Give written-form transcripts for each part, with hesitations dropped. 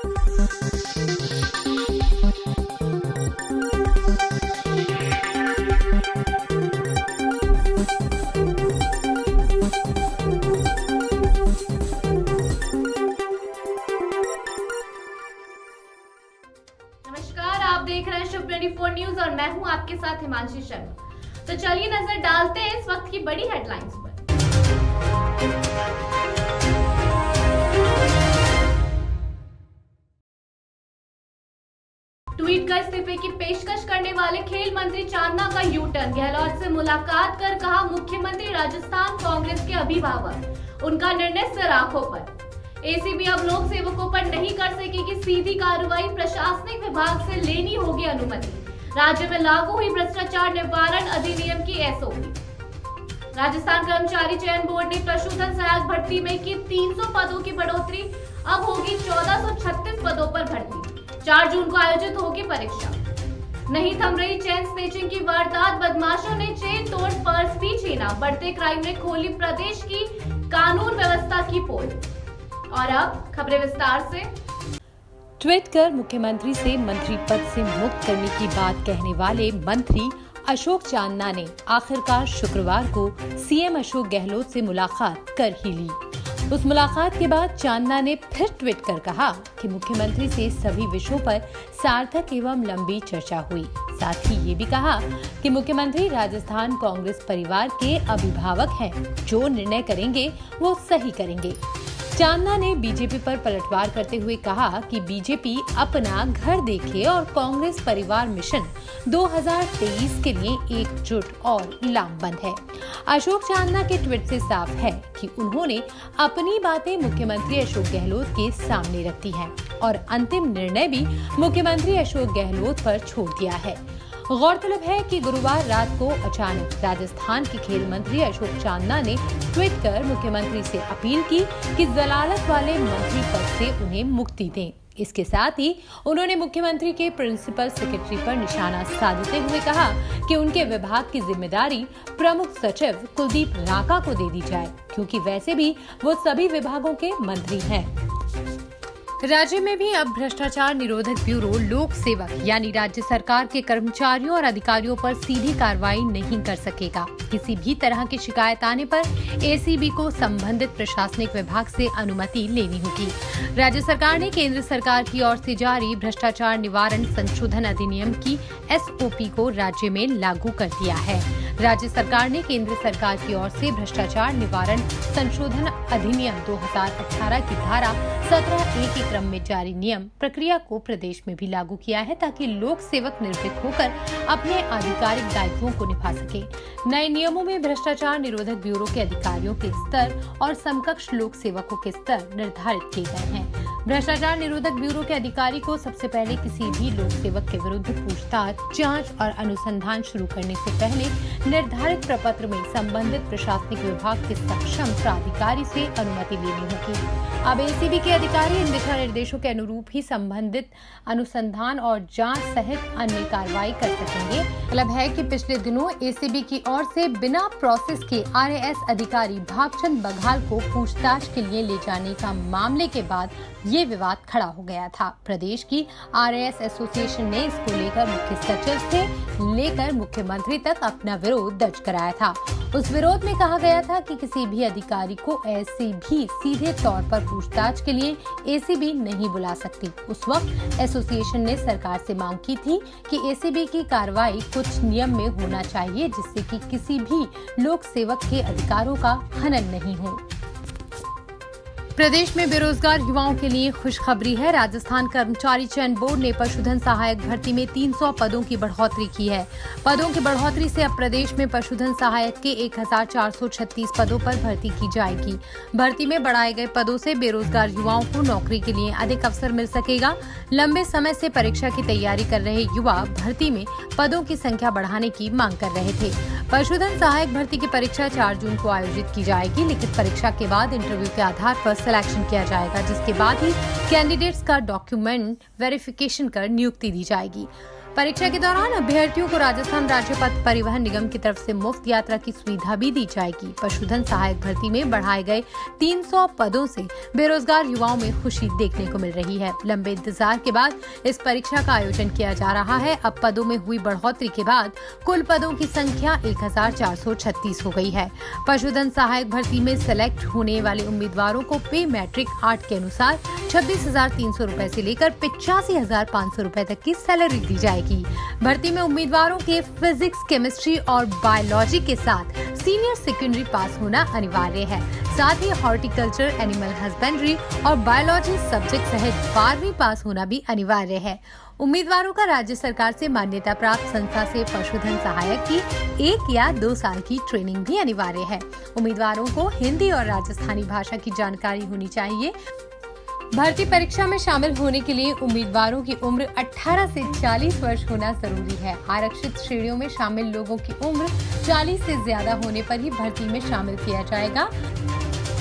नमस्कार, आप देख रहे हैं शुभ 24 न्यूज और मैं हूं आपके साथ हिमांशी शर्मा। तो चलिए नजर डालते हैं इस वक्त की बड़ी हेडलाइंस पर। ट्वीट कर इस्तीफे की पेशकश करने वाले खेल मंत्री चांदना का यू टर्न। गहलोत से मुलाकात कर कहा मुख्यमंत्री राजस्थान कांग्रेस के अभिभावक, उनका निर्णय सिर आंखों पर। एसीबी अब लोक सेवकों पर नहीं कर सकेगी सीधी कार्रवाई, प्रशासनिक विभाग से लेनी होगी अनुमति। राज्य में लागू हुई भ्रष्टाचार निवारण अधिनियम की एसओपी। राजस्थान कर्मचारी चयन बोर्ड ने पशुधन सहायक भर्ती में की 300 पदों की बढ़ोतरी, अब होगी 1436 पदों पर भर्ती। 4 जून को आयोजित होगी परीक्षा। नहीं थम रही चेन स्नेचिंग की वारदात, बदमाशों ने चेन तोड़ पर्स भी छीना। बढ़ते क्राइम ने खोली प्रदेश की कानून व्यवस्था की पोल। और अब खबरें विस्तार से। ट्वीट कर मुख्यमंत्री से मंत्री पद से मुक्त करने की बात कहने वाले मंत्री अशोक चांदना ने आखिरकार शुक्रवार को सीएम अशोक गहलोत से मुलाकात कर ही ली। उस मुलाकात के बाद चांदना ने फिर ट्वीट कर कहा कि मुख्यमंत्री से सभी विषयों पर सार्थक एवं लंबी चर्चा हुई। साथ ही ये भी कहा कि मुख्यमंत्री राजस्थान कांग्रेस परिवार के अभिभावक हैं, जो निर्णय करेंगे वो सही करेंगे। चांदना ने बीजेपी पर पलटवार करते हुए कहा कि बीजेपी अपना घर देखे और कांग्रेस परिवार मिशन 2023 के लिए एकजुट और लामबंद है। अशोक चांदना के ट्वीट से साफ है कि उन्होंने अपनी बातें मुख्यमंत्री अशोक गहलोत के सामने रखी हैं और अंतिम निर्णय भी मुख्यमंत्री अशोक गहलोत पर छोड़ दिया है। गौरतलब है कि गुरुवार रात को अचानक राजस्थान के खेल मंत्री अशोक चांदना ने ट्वीट कर मुख्यमंत्री से अपील की कि जलालत वाले मंत्री पद से उन्हें मुक्ति दें। इसके साथ ही उन्होंने मुख्यमंत्री के प्रिंसिपल सेक्रेटरी पर निशाना साधते हुए कहा कि उनके विभाग की जिम्मेदारी प्रमुख सचिव कुलदीप रांका को दे दी जाए, क्योंकि वैसे भी वो सभी विभागों के मंत्री हैं। राज्य में भी अब भ्रष्टाचार निरोधक ब्यूरो लोक सेवक यानी राज्य सरकार के कर्मचारियों और अधिकारियों पर सीधी कार्रवाई नहीं कर सकेगा। किसी भी तरह की शिकायत आने पर एसीबी को संबंधित प्रशासनिक विभाग से अनुमति लेनी होगी। राज्य सरकार ने केंद्र सरकार की ओर से जारी भ्रष्टाचार निवारण संशोधन अधिनियम की एसओपी को राज्य में लागू कर दिया है। राज्य सरकार ने केंद्र सरकार की ओर से भ्रष्टाचार निवारण संशोधन अधिनियम 2018 की धारा 17A के क्रम में जारी नियम प्रक्रिया को प्रदेश में भी लागू किया है, ताकि लोक सेवक निर्भीक होकर अपने आधिकारिक दायित्वों को निभा सके। नए नियमों में भ्रष्टाचार निरोधक ब्यूरो के अधिकारियों के स्तर और समकक्ष लोक सेवकों के स्तर निर्धारित किए गए हैं। भ्रष्टाचार निरोधक ब्यूरो के अधिकारी को सबसे पहले किसी भी लोक सेवक के विरुद्ध पूछताछ, जांच और अनुसंधान शुरू करने से पहले निर्धारित प्रपत्र में संबंधित प्रशासनिक विभाग के सक्षम प्राधिकारी से अनुमति लेनी होगी। अब एसीबी के अधिकारी इन दिशा निर्देशों के अनुरूप ही संबंधित अनुसंधान और जांच सहित अन्य कार्रवाई कर सकेंगे। मतलब है कि पिछले दिनों एसीबी की ओर से बिना प्रोसेस के आरएएस अधिकारी भागचंद बघाल को पूछताछ के लिए ले जाने का मामले के बाद ये विवाद खड़ा हो गया था। प्रदेश की आरएएस एसोसिएशन ने इसको लेकर मुख्य सचिव से लेकर मुख्यमंत्री तक अपना विरोध दर्ज कराया था। उस विरोध में कहा गया था कि किसी भी अधिकारी को ऐसे भी सीधे तौर पर पूछताछ के लिए एसीबी नहीं बुला सकती। उस वक्त एसोसिएशन ने सरकार से मांग की थी कि एसीबी की कार्रवाई कुछ नियम में होना चाहिए, जिससे कि किसी भी लोक सेवक के अधिकारों का हनन नहीं हो। प्रदेश में बेरोजगार युवाओं के लिए खुशखबरी है। राजस्थान कर्मचारी चयन बोर्ड ने पशुधन सहायक भर्ती में 300 पदों की बढ़ोतरी की है। पदों की बढ़ोतरी से अब प्रदेश में पशुधन सहायक के 1436 पदों पर भर्ती की जाएगी। भर्ती में बढ़ाए गए पदों से बेरोजगार युवाओं को नौकरी के लिए अधिक अवसर मिल सकेगा। लंबे समय से परीक्षा की तैयारी कर रहे युवा भर्ती में पदों की संख्या बढ़ाने की मांग कर रहे थे। पशुधन सहायक भर्ती की परीक्षा 4 जून को आयोजित की जाएगी। लिखित परीक्षा के बाद इंटरव्यू के आधार पर सिलेक्शन किया जाएगा, जिसके बाद ही कैंडिडेट्स का डॉक्यूमेंट वेरिफिकेशन कर नियुक्ति दी जाएगी। परीक्षा के दौरान अभ्यर्थियों को राजस्थान राज्य पथ परिवहन निगम की तरफ से मुफ्त यात्रा की सुविधा भी दी जाएगी। पशुधन सहायक भर्ती में बढ़ाए गए 300 पदों से बेरोजगार युवाओं में खुशी देखने को मिल रही है। लंबे इंतजार के बाद इस परीक्षा का आयोजन किया जा रहा है। अब पदों में हुई बढ़ोतरी के बाद कुल पदों की संख्या 1436 हो गई है। पशुधन सहायक भर्ती में सिलेक्ट होने वाले उम्मीदवारों को पे मैट्रिक 8 के अनुसार 26,300 रूपए से लेकर 85,500 रूपए तक की सैलरी दी जाएगी। भर्ती में उम्मीदवारों के फिजिक्स, केमिस्ट्री और बायोलॉजी के साथ सीनियर सेकेंडरी पास होना अनिवार्य है। साथ ही हॉर्टिकल्चर, एनिमल हस्बेंड्री और बायोलॉजी सब्जेक्ट सहित 12वीं पास होना भी अनिवार्य है। उम्मीदवारों का राज्य सरकार से मान्यता प्राप्त संस्था से पशुधन सहायक की 1 या 2 साल की ट्रेनिंग भी अनिवार्य है। उम्मीदवारों को हिंदी और राजस्थानी भाषा की जानकारी होनी चाहिए। भर्ती परीक्षा में शामिल होने के लिए उम्मीदवारों की उम्र 18 से 40 वर्ष होना जरूरी है। आरक्षित श्रेणियों में शामिल लोगों की उम्र 40 से ज्यादा होने पर ही भर्ती में शामिल किया जाएगा।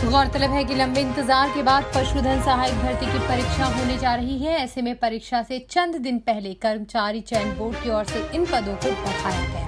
गौरतलब है कि लंबे इंतजार के बाद पशुधन सहायक भर्ती की परीक्षा होने जा रही है। ऐसे में परीक्षा से चंद दिन पहले कर्मचारी चयन बोर्ड की ओर से इन पदों को बढ़ाया गया है।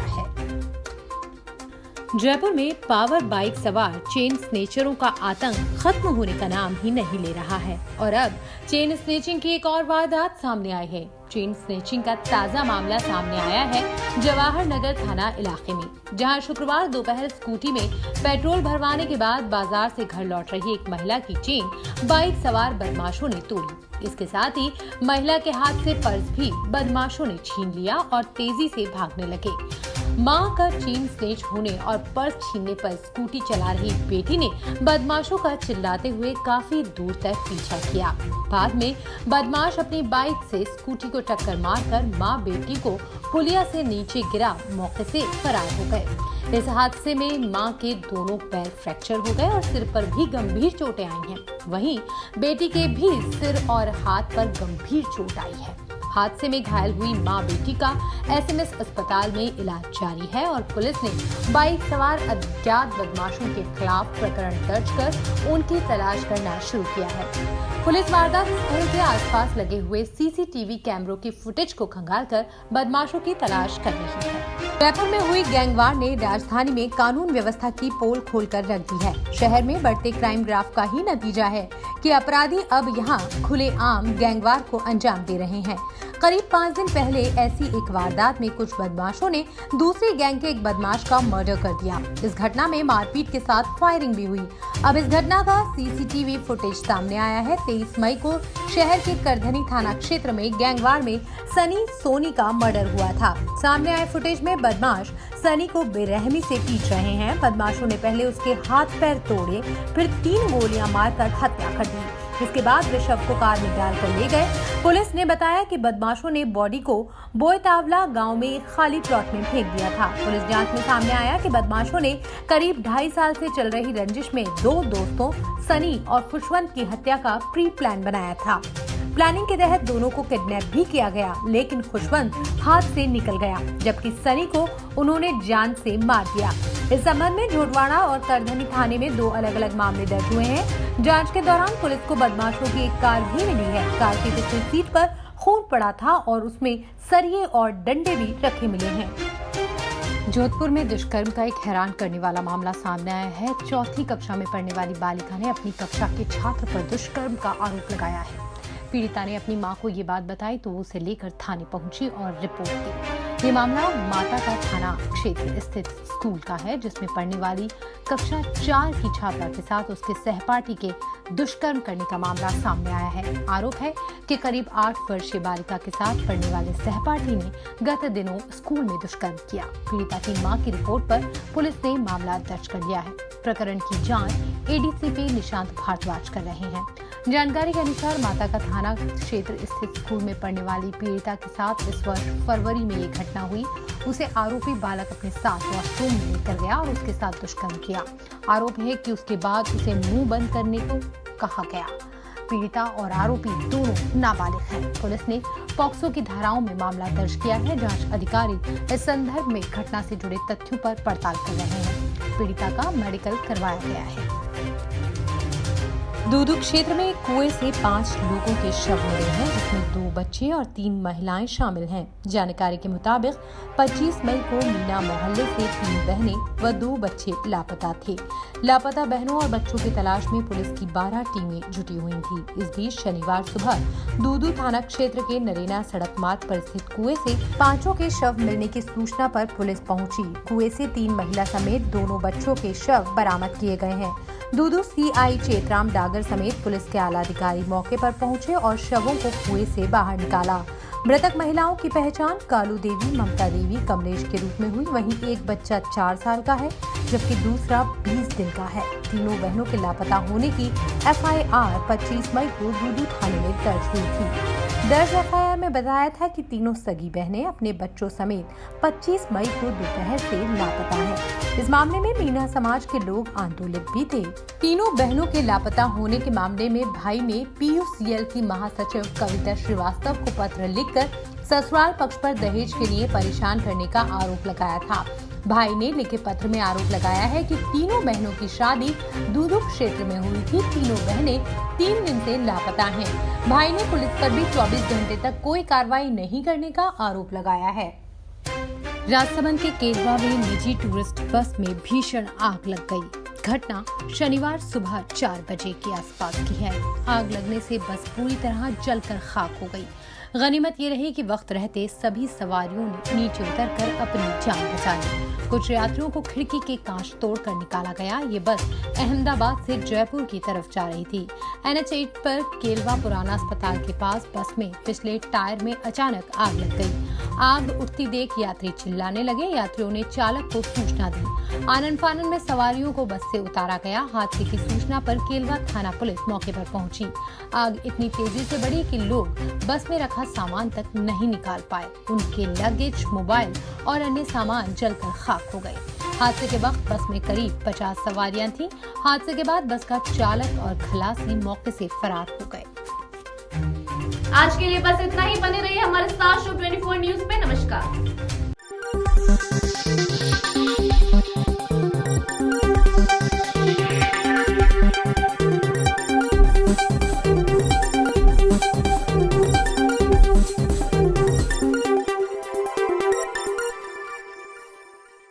जयपुर में पावर बाइक सवार चेन स्नेचरों का आतंक खत्म होने का नाम ही नहीं ले रहा है और अब चेन स्नेचिंग की एक और वारदात सामने आई है। चेन स्नेचिंग का ताजा मामला सामने आया है जवाहर नगर थाना इलाके में, जहां शुक्रवार दोपहर स्कूटी में पेट्रोल भरवाने के बाद बाजार से घर लौट रही एक महिला की चेन बाइक सवार बदमाशों ने तोड़ी। इसके साथ ही महिला के हाथ से पर्स भी बदमाशों ने छीन लिया और तेजी से भागने लगे। मां का चेन स्नेच होने और पर्स छीनने पर स्कूटी चला रही बेटी ने बदमाशों का चिल्लाते हुए काफी दूर तक पीछा किया। बाद में बदमाश अपनी बाइक से स्कूटी को टक्कर मारकर मां बेटी को पुलिया से नीचे गिरा मौके से फरार हो गए। इस हादसे में मां के दोनों पैर फ्रैक्चर हो गए और सिर पर भी गंभीर चोटें आई हैं। वहीं बेटी के भी सिर और हाथ पर गंभीर चोट आई है। हादसे में घायल हुई मां बेटी का एसएमएस अस्पताल में इलाज जारी है और पुलिस ने बाइक सवार अज्ञात बदमाशों के खिलाफ प्रकरण दर्ज कर उनकी तलाश करना शुरू किया है। पुलिस वारदात स्थल के आसपास लगे हुए सीसीटीवी कैमरों की फुटेज को खंगालकर बदमाशों की तलाश कर रही है। जयपुर में हुई गैंगवार ने राजधानी में कानून व्यवस्था की पोल खोलकर रख दी है। शहर में बढ़ते क्राइम ग्राफ का ही नतीजा है कि अपराधी अब यहां खुलेआम गैंगवार को अंजाम दे रहे हैं। करीब 5 दिन पहले ऐसी एक वारदात में कुछ बदमाशों ने दूसरी गैंग के एक बदमाश का मर्डर कर दिया। इस घटना में मारपीट के साथ फायरिंग भी हुई। अब इस घटना का सीसीटीवी फुटेज सामने आया है। 23 मई को शहर के करधनी थाना क्षेत्र में गैंगवार में सनी सोनी का मर्डर हुआ था। सामने आए फुटेज में बदमाश सनी को बेरहमी से पीट रहे हैं। बदमाशों ने पहले उसके हाथ पैर तोड़े, फिर 3 गोलियां मारकर हत्या कर दी। इसके बाद वे शव को कार में डालकर ले गए। पुलिस ने बताया कि बदमाशों ने बॉडी को बोयतावला गांव में एक खाली प्लॉट में फेंक दिया था। पुलिस जांच में सामने आया कि बदमाशों ने करीब 2.5 साल से चल रही रंजिश में 2 दोस्तों सनी और खुशवंत की हत्या का प्री प्लान बनाया था। प्लानिंग के तहत दोनों को किडनैप भी किया गया, लेकिन खुशवंत हाथ से निकल गया, जबकि सनी को उन्होंने जान से मार दिया। इस संबंध में झोटवाड़ा और करधनी थाने में 2 अलग-अलग मामले दर्ज हुए हैं। जांच के दौरान पुलिस को बदमाशों की एक कार भी मिली है। कार की पिछली सीट पर खून पड़ा था और उसमें सरिये और डंडे भी रखे मिले हैं। जोधपुर में दुष्कर्म का एक हैरान करने वाला मामला सामने आया है। 4वीं कक्षा में पढ़ने वाली बालिका ने अपनी कक्षा के छात्र पर दुष्कर्म का आरोप लगाया है। पीड़िता ने अपनी मां को ये बात बताई तो उसे लेकर थाने पहुंची और रिपोर्ट दी। ये मामला माता का थाना क्षेत्र स्थित स्कूल का है, जिसमें पढ़ने वाली कक्षा 4 की छात्रा के साथ उसके सहपाठी के दुष्कर्म करने का मामला सामने आया है। आरोप है कि करीब 8 वर्षीय बालिका के साथ पढ़ने वाले सहपाठी ने गत दिनों स्कूल में दुष्कर्म किया। पीड़िता की मां की रिपोर्ट पर पुलिस ने मामला दर्ज कर लिया है। प्रकरण की जांच एडीसीपी निशांत भारद्वाज कर रहे हैं। जानकारी के अनुसार माता का थाना क्षेत्र स्थित स्कूल में पढ़ने वाली पीड़िता के साथ इस वर्ष फरवरी में ये घटना हुई। उसे आरोपी बालक अपने साथ वॉशरूम में लेकर गया और उसके साथ दुष्कर्म किया। आरोप है कि उसके बाद उसे मुंह बंद करने को कहा गया। पीड़िता और आरोपी दोनों नाबालिग हैं। पुलिस ने पॉक्सो की धाराओं में मामला दर्ज किया है। जांच अधिकारी इस संदर्भ में घटना से जुड़े तथ्यों पर पड़ताल कर रहे हैं। पीड़िता का मेडिकल करवाया गया है। दूदू क्षेत्र में कुएं से 5 लोगों के शव मिले हैं, जिसमें 2 बच्चे और 3 महिलाएं शामिल हैं। जानकारी के मुताबिक 25 मई को मीना मोहल्ले से 3 बहनें व 2 बच्चे लापता थे। लापता बहनों और बच्चों की तलाश में पुलिस की 12 टीमें जुटी हुई थी। इस बीच शनिवार सुबह दूदू थाना क्षेत्र के नरेना सड़क मार्ग पर स्थित कुएं से 5 के शव मिलने की सूचना पर पुलिस पहुंची। कुएं से 3 महिला समेत दोनों बच्चों के शव बरामद किए गए हैं। दूदू सीआई चेतराम डागर समेत पुलिस के आला अधिकारी मौके पर पहुंचे और शवों को कुएं से बाहर निकाला। मृतक महिलाओं की पहचान कालू देवी, ममता देवी, कमलेश के रूप में हुई। वहीं एक बच्चा 4 साल का है, जबकि दूसरा 20 दिन का है। तीनों बहनों के लापता होने की FIR 25 मई को दूदू थाने में दर्ज हुई थी। दर्ज FIR में बताया था कि तीनों सगी बहनें अपने बच्चों समेत 25 मई को दोपहर से लापता हैं। इस मामले में मीना समाज के लोग आंदोलित भी थे। तीनों बहनों के लापता होने के मामले में भाई ने PUCL की महासचिव कविता श्रीवास्तव को पत्र लिखकर ससुराल पक्ष पर दहेज के लिए परेशान करने का आरोप लगाया था। भाई ने लिखे पत्र में आरोप लगाया है कि तीनों बहनों की शादी दूदू क्षेत्र में हुई थी। तीनों बहनें 3 दिन से लापता हैं। भाई ने पुलिस पर भी 24 घंटे तक कोई कार्रवाई नहीं करने का आरोप लगाया है। राजसमंद के केरवा में निजी टूरिस्ट बस में भीषण आग लग गई। घटना शनिवार सुबह 4 बजे के आसपास की है। आग लगने से बस पूरी तरह जलकर खाक हो गई। गनीमत ये रही कि वक्त रहते सभी सवारियों ने नीचे उतरकर अपनी जान बचा ली। कुछ यात्रियों को खिड़की के कांच तोड़कर निकाला गया। ये बस अहमदाबाद से जयपुर की तरफ जा रही थी। NH8 पर केलवा पुराना अस्पताल के पास बस में पिछले टायर में अचानक आग लग गई। आग उठती देख यात्री चिल्लाने लगे। यात्रियों ने चालक को सूचना दी। आनन फानन में सवारियों को बस से उतारा गया। हादसे की सूचना पर केलवा थाना पुलिस मौके पर पहुंची। आग इतनी तेजी से बढ़ी कि लोग बस में रखा सामान तक नहीं निकाल पाए। उनके लगेज, मोबाइल और अन्य सामान जलकर खाक हो गए। हादसे के वक्त बस में करीब 50 सवारियां थीं। हादसे के बाद बस का चालक और खलासी मौके से फरार हो गए। आज के लिए बस इतना ही। बने रहिए हमारे साथ शो 24 न्यूज पे। नमस्कार।